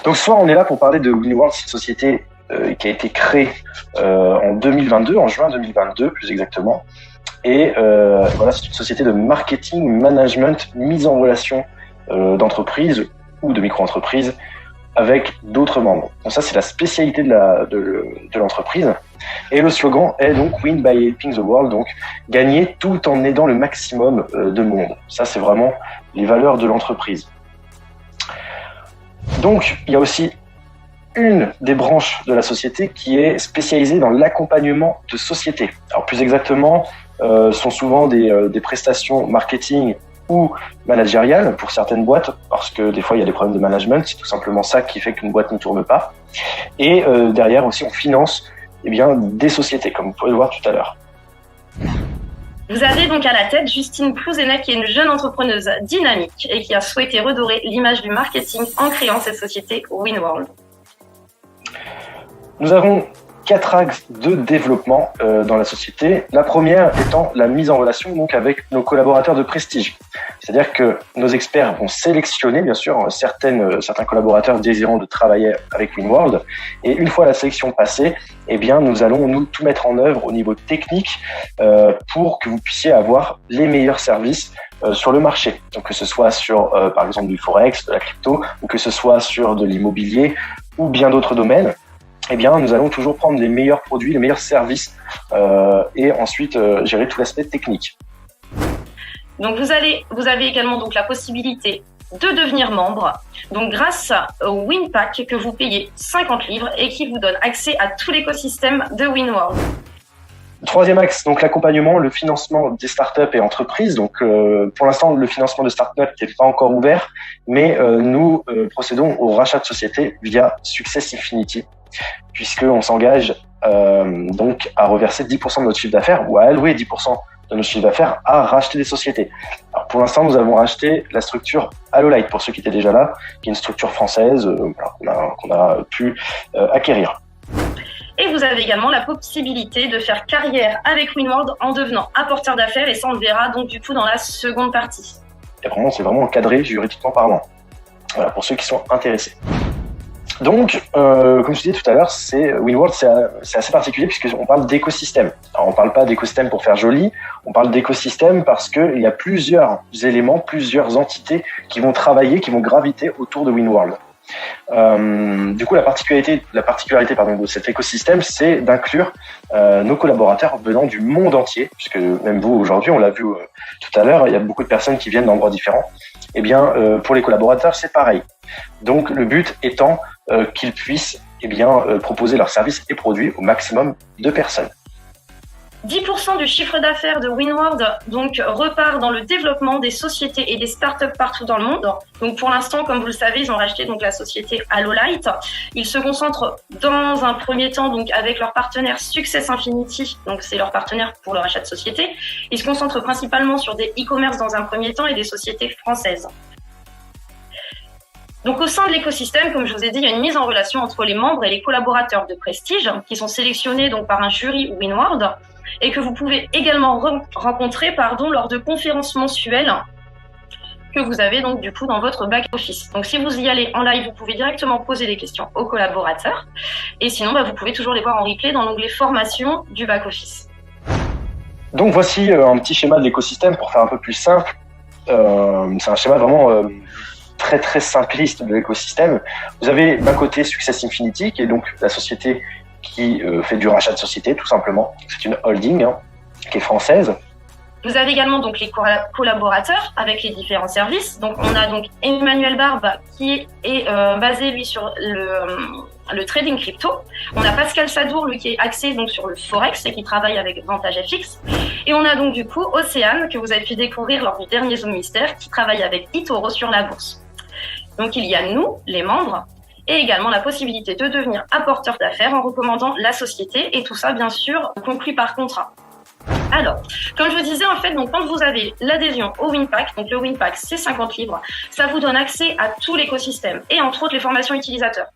Donc ce soir, on est là pour parler de Winworld, cette société qui a été créée en 2022, en juin 2022 plus exactement. Et voilà, c'est une société de marketing, management, mise en relation d'entreprises ou de micro-entreprises avec d'autres membres. Donc ça, c'est la spécialité de l'entreprise. Et le slogan est donc Win by Helping the World, donc gagner tout en aidant le maximum de monde. Ça, c'est vraiment les valeurs de l'entreprise. Donc, il y a aussi une des branches de la société qui est spécialisée dans l'accompagnement de sociétés. Alors plus exactement, sont souvent des prestations marketing ou managériales pour certaines boîtes, parce que des fois il y a des problèmes de management, c'est tout simplement ça qui fait qu'une boîte ne tourne pas. Et derrière aussi on finance des sociétés, comme vous pouvez le voir tout à l'heure. Vous avez donc à la tête Justine Plouzena, qui est une jeune entrepreneuse dynamique et qui a souhaité redorer l'image du marketing en créant cette société Winworld. Nous avons 4 axes de développement dans la société. La première étant la mise en relation donc avec nos collaborateurs de prestige. C'est-à-dire que nos experts vont sélectionner bien sûr certains collaborateurs désirant de travailler avec Winworld. Et une fois la sélection passée, nous allons tout mettre en œuvre au niveau technique pour que vous puissiez avoir les meilleurs services sur le marché. Donc que ce soit sur par exemple du forex, de la crypto, ou que ce soit sur de l'immobilier ou bien d'autres domaines. Nous allons toujours prendre les meilleurs produits, les meilleurs services et ensuite gérer tout l'aspect technique. Donc vous avez également donc la possibilité de devenir membre, donc grâce au WinPack que vous payez 50 livres et qui vous donne accès à tout l'écosystème de Winworld. Troisième axe, donc l'accompagnement, le financement des startups et entreprises. Donc pour l'instant, le financement de startups n'est pas encore ouvert, mais nous procédons au rachat de société via Success Infinity, puisqu'on s'engage donc à reverser 10% de notre chiffre d'affaires ou à allouer 10% de notre chiffre d'affaires à racheter des sociétés. Alors pour l'instant, nous avons racheté la structure Allolight, pour ceux qui étaient déjà là, qui est une structure française qu'on a pu acquérir. Et vous avez également la possibilité de faire carrière avec Winworld en devenant apporteur d'affaires, et ça on le verra donc du coup dans la seconde partie. Et vraiment, c'est vraiment encadré juridiquement parlant. Voilà, pour ceux qui sont intéressés. Donc, comme je disais tout à l'heure, Winworld, c'est assez particulier puisqu'on parle d'écosystème. Alors, on parle pas d'écosystème pour faire joli, on parle d'écosystème parce qu'il y a plusieurs éléments, plusieurs entités qui vont travailler, qui vont graviter autour de Winworld. Du coup, la particularité de cet écosystème, c'est d'inclure nos collaborateurs venant du monde entier, puisque même vous, aujourd'hui, on l'a vu tout à l'heure, il y a beaucoup de personnes qui viennent d'endroits différents. Pour les collaborateurs, c'est pareil. Donc, le but étant qu'ils puissent proposer leurs services et produits au maximum de personnes. 10% du chiffre d'affaires de Winworld donc repart dans le développement des sociétés et des startups partout dans le monde. Donc pour l'instant, comme vous le savez, ils ont racheté donc la société Allolight. Ils se concentrent dans un premier temps donc avec leur partenaire Success Infinity, donc c'est leur partenaire pour le rachat de société. Ils se concentrent principalement sur des e-commerce dans un premier temps et des sociétés françaises. Donc au sein de l'écosystème, comme je vous ai dit, il y a une mise en relation entre les membres et les collaborateurs de prestige qui sont sélectionnés donc par un jury Winworld et que vous pouvez également rencontrer lors de conférences mensuelles que vous avez donc du coup dans votre back-office. Donc si vous y allez en live, vous pouvez directement poser des questions aux collaborateurs et sinon vous pouvez toujours les voir en replay dans l'onglet formation du back-office. Donc voici un petit schéma de l'écosystème pour faire un peu plus simple. C'est un schéma vraiment très très simpliste de l'écosystème. Vous avez d'un côté Success Infinity, qui est donc la société qui fait du rachat de société, tout simplement. C'est une holding qui est française. Vous avez également donc les collaborateurs avec les différents services. Donc on a donc Emmanuel Barbe qui est basé lui sur le trading crypto. On a Pascal Sadour lui qui est axé donc sur le forex et qui travaille avec Vantage FX. Et on a donc du coup Océane que vous avez pu découvrir lors du dernier Zoom Mystère qui travaille avec eToro sur la bourse. Donc il y a nous, les membres, et également la possibilité de devenir apporteur d'affaires en recommandant la société et tout ça bien sûr conclu par contrat. Alors, comme je vous disais, en fait, donc, quand vous avez l'adhésion au WinPack, donc le WinPack, c'est 50 livres, ça vous donne accès à tout l'écosystème et entre autres les formations utilisateurs.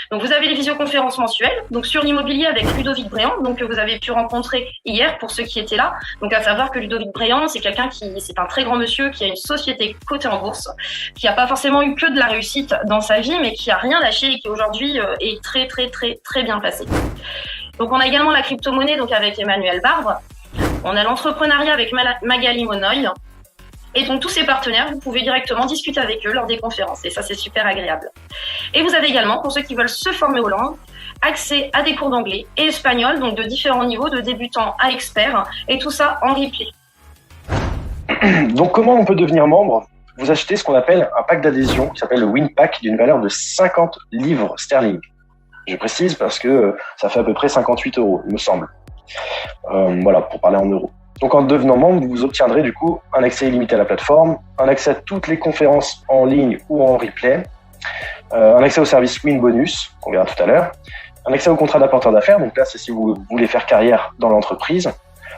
Donc vous avez les visioconférences mensuelles, donc sur l'immobilier avec Ludovic Bréant, donc que vous avez pu rencontrer hier pour ceux qui étaient là. Donc à savoir que Ludovic Bréant, c'est c'est un très grand monsieur qui a une société cotée en bourse, qui n'a pas forcément eu que de la réussite dans sa vie, mais qui a rien lâché et qui aujourd'hui est très très très très bien placé. Donc on a également la crypto-monnaie, donc avec Emmanuel Barbe. On a l'entrepreneuriat avec Magali Monoï. Et donc tous ces partenaires, vous pouvez directement discuter avec eux lors des conférences. Et ça, c'est super agréable. Et vous avez également, pour ceux qui veulent se former aux langues, accès à des cours d'anglais et espagnol, donc de différents niveaux, de débutants à experts, et tout ça en replay. Donc comment on peut devenir membre? Vous achetez ce qu'on appelle un pack d'adhésion qui s'appelle le Win Pack d'une valeur de 50 livres sterling. Je précise parce que ça fait à peu près 58 €, il me semble. Voilà, pour parler en euros. Donc en devenant membre, vous obtiendrez du coup un accès illimité à la plateforme, un accès à toutes les conférences en ligne ou en replay, un accès au service Win Bonus, qu'on verra tout à l'heure, un accès au contrat d'apporteur d'affaires, donc là c'est si vous voulez faire carrière dans l'entreprise.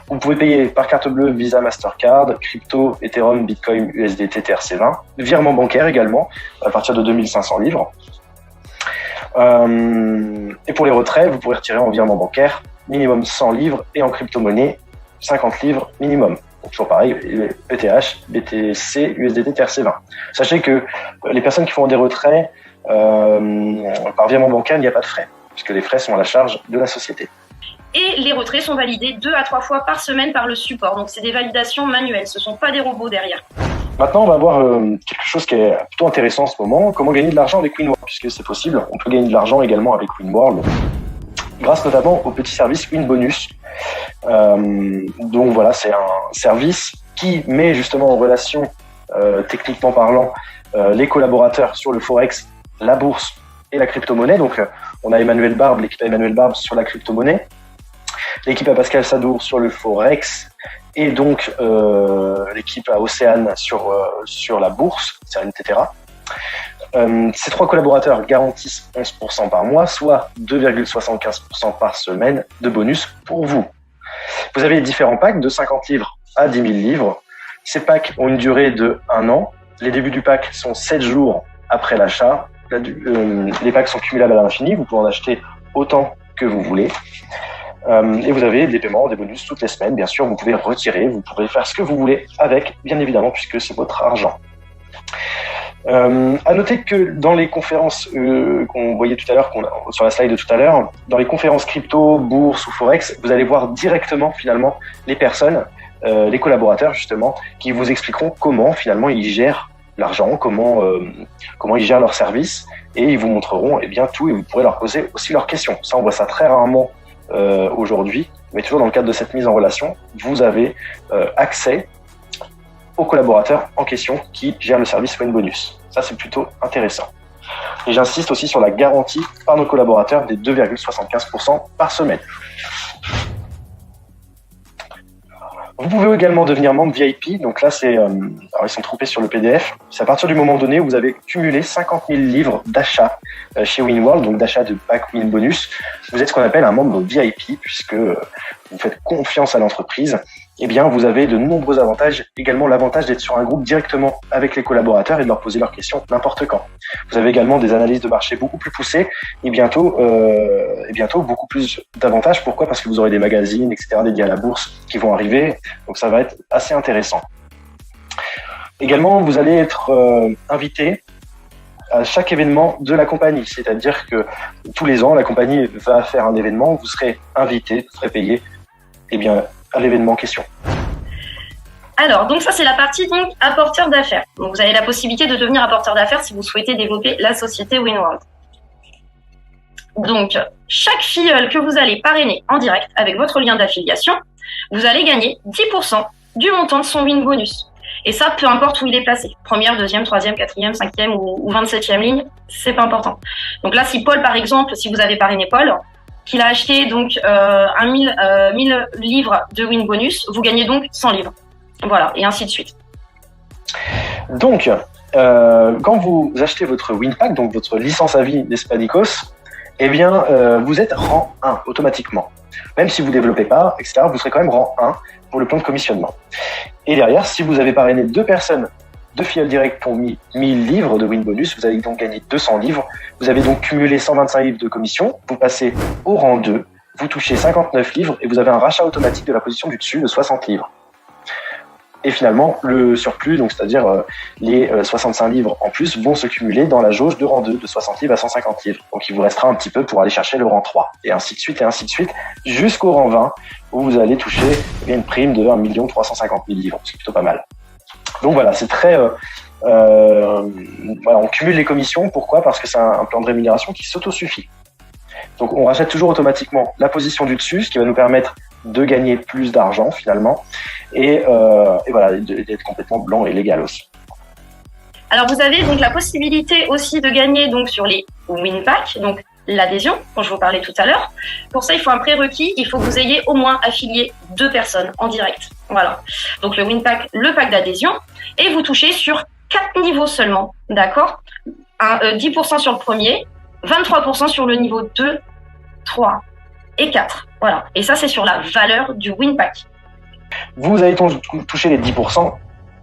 Vous pouvez payer par carte bleue, Visa, Mastercard, crypto, Ethereum, Bitcoin, USDT, TRC20, virement bancaire également, à partir de 2500 livres. Et pour les retraits, vous pourrez retirer en virement bancaire minimum 100 livres et en crypto-monnaie 50 livres minimum. Donc toujours pareil, ETH, BTC, USDT, TRC20. Sachez que les personnes qui font des retraits par virement bancaire, il n'y a pas de frais, puisque les frais sont à la charge de la société. Et les retraits sont validés 2 à 3 fois par semaine par le support. Donc c'est des validations manuelles, ce ne sont pas des robots derrière. Maintenant, on va voir quelque chose qui est plutôt intéressant en ce moment, comment gagner de l'argent avec Winworld, puisque c'est possible. On peut gagner de l'argent également avec Winworld, grâce notamment au petit service Win Bonus. Donc voilà, c'est un service qui met justement en relation, techniquement parlant, les collaborateurs sur le Forex, la bourse et la crypto-monnaie. Donc on a Emmanuel Barbe, l'équipe à Emmanuel Barbe sur la crypto-monnaie, l'équipe à Pascal Sadour sur le Forex, et donc l'équipe à Océane sur la bourse, etc. Ces 3 collaborateurs garantissent 11% par mois, soit 2,75% par semaine de bonus pour vous. Vous avez différents packs de 50 livres à 10 000 livres. Ces packs ont une durée de 1 an. Les débuts du pack sont 7 jours après l'achat. Les packs sont cumulables à l'infini. Vous pouvez en acheter autant que vous voulez. Et vous avez des paiements, des bonus toutes les semaines. Bien sûr, vous pouvez retirer, vous pouvez faire ce que vous voulez avec, bien évidemment, puisque c'est votre argent. À noter que dans les conférences qu'on voyait tout à l'heure, sur la slide de tout à l'heure, dans les conférences crypto, bourse ou forex, vous allez voir directement finalement les personnes, les collaborateurs justement, qui vous expliqueront comment finalement ils gèrent l'argent, comment ils gèrent leurs services, et ils vous montreront bien tout, et vous pourrez leur poser aussi leurs questions. Ça, on voit ça très rarement aujourd'hui, mais toujours dans le cadre de cette mise en relation, vous avez accès aux collaborateurs en question qui gèrent le service Win Bonus. Ça, c'est plutôt intéressant. Et j'insiste aussi sur la garantie par nos collaborateurs des 2,75% par semaine. Vous pouvez également devenir membre VIP. Donc là, alors ils sont trompés sur le PDF. C'est à partir du moment donné où vous avez cumulé 50 000 livres d'achat chez Winworld, donc d'achat de pack Win Bonus. Vous êtes ce qu'on appelle un membre VIP, puisque vous faites confiance à l'entreprise. Eh bien, vous avez de nombreux avantages. Également, l'avantage d'être sur un groupe directement avec les collaborateurs et de leur poser leurs questions n'importe quand. Vous avez également des analyses de marché beaucoup plus poussées et bientôt beaucoup plus d'avantages. Pourquoi? Parce que vous aurez des magazines, etc., dédiés à la bourse qui vont arriver. Donc, ça va être assez intéressant. Également, vous allez être invité à chaque événement de la compagnie. C'est-à-dire que tous les ans, la compagnie va faire un événement, vous serez invité, vous serez payé, à l'événement en question. Alors, donc ça, c'est la partie donc apporteur d'affaires. Donc, vous avez la possibilité de devenir apporteur d'affaires si vous souhaitez développer la société Winworld. Donc, chaque filleule que vous allez parrainer en direct avec votre lien d'affiliation, vous allez gagner 10% du montant de son Win Bonus. Et ça, peu importe où il est placé. Première, deuxième, troisième, quatrième, cinquième ou 27e ligne, c'est pas important. Donc là, si Paul, par exemple, si vous avez parrainé Paul, qu'il a acheté donc 1000 livres de Win Bonus, vous gagnez donc 100 livres. Voilà, et ainsi de suite. Donc, quand vous achetez votre Win Pack, donc votre licence à vie d'Espadicos, vous êtes rang 1 automatiquement. Même si vous ne développez pas, etc., vous serez quand même rang 1 pour le plan de commissionnement. Et derrière, si vous avez parrainé 2 personnes 2 filleuls directs pour 1000 livres de win bonus. Vous avez donc gagné 200 livres. Vous avez donc cumulé 125 livres de commission. Vous passez au rang 2. Vous touchez 59 livres et vous avez un rachat automatique de la position du dessus de 60 livres. Et finalement, le surplus, donc c'est-à-dire les 65 livres en plus, vont se cumuler dans la jauge de rang 2, de 60 livres à 150 livres. Donc il vous restera un petit peu pour aller chercher le rang 3. Et ainsi de suite, jusqu'au rang 20, où vous allez toucher une prime de 1 350 000 livres. C'est plutôt pas mal. Donc voilà, c'est très... voilà, on cumule les commissions. Pourquoi ? Parce que c'est un plan de rémunération qui s'autosuffit. Donc on rachète toujours automatiquement la position du dessus, ce qui va nous permettre de gagner plus d'argent finalement, et voilà, d'être complètement blanc et légal aussi. Alors vous avez donc la possibilité aussi de gagner donc sur les win packs, donc l'adhésion dont je vous parlais tout à l'heure. Pour ça, il faut un prérequis, il faut que vous ayez au moins affilié 2 personnes en direct. Voilà. Donc le win pack, le pack d'adhésion, et vous touchez sur 4 niveaux seulement, d'accord ? 10% sur le premier, 23% sur le niveau 2, 3 et 4. Voilà. Et ça, c'est sur la valeur du win pack. Vous allez toucher les 10%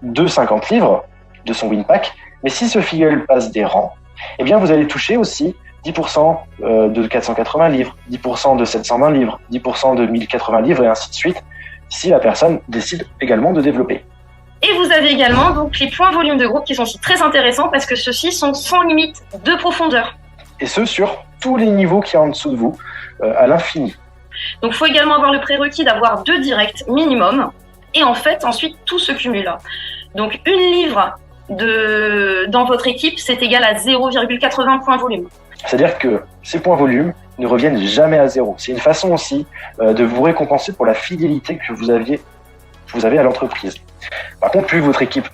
de 50 livres de son win pack, mais si ce filleul passe des rangs, eh bien vous allez toucher aussi 10% de 480 livres, 10% de 720 livres, 10% de 1080 livres et ainsi de suite, si la personne décide également de développer. Et vous avez également donc les points volume de groupe qui sont aussi très intéressants parce que ceux-ci sont sans limite de profondeur. Et ce, sur tous les niveaux qui sont en dessous de vous, à l'infini. Donc, il faut également avoir le prérequis d'avoir 2 directs minimum. Et en fait, ensuite, tout se cumule. Donc, une livre dans votre équipe, c'est égal à 0,80 points volume. C'est-à-dire que ces points volume ne reviennent jamais à zéro. C'est une façon aussi de vous récompenser pour la fidélité que vous avez à l'entreprise. Par contre, plus votre équipe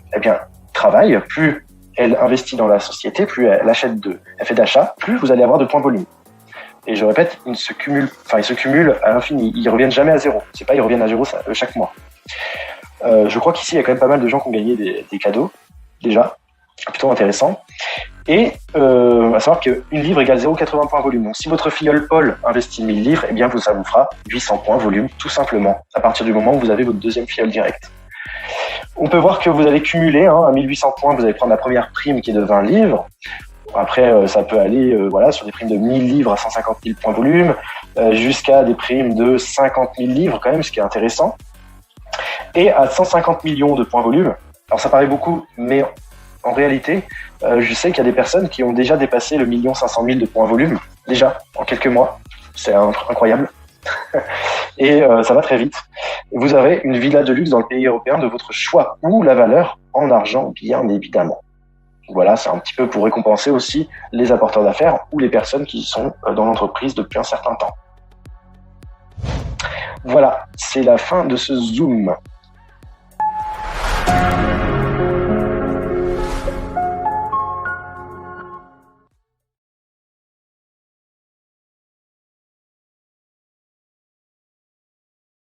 travaille, plus elle investit dans la société, plus elle fait d'achat, plus vous allez avoir de points volume. Et je répète, ils se cumulent à l'infini. Ils reviennent jamais à zéro. C'est pas ils reviennent à zéro chaque mois. Je crois qu'ici, il y a quand même pas mal de gens qui ont gagné des cadeaux, déjà. Plutôt intéressant. Et à savoir qu'une livre égale 0,80 points volume. Donc si votre filleul Paul investit 1000 livres, eh bien ça vous fera 800 points volume, tout simplement, à partir du moment où vous avez votre deuxième filleul direct. On peut voir que vous allez cumuler, à 1800 points, vous allez prendre la première prime qui est de 20 livres. Après, ça peut aller sur des primes de 1000 livres à 150 000 points volume, jusqu'à des primes de 50 000 livres quand même, ce qui est intéressant. Et à 150 millions de points volume, alors ça paraît beaucoup, mais en réalité, je sais qu'il y a des personnes qui ont déjà dépassé le 1 500 000 de points volume, déjà, en quelques mois. C'est incroyable. Et ça va très vite. Vous avez une villa de luxe dans le pays européen de votre choix, ou la valeur en argent, bien évidemment. Voilà, c'est un petit peu pour récompenser aussi les apporteurs d'affaires ou les personnes qui sont dans l'entreprise depuis un certain temps. Voilà, c'est la fin de ce Zoom.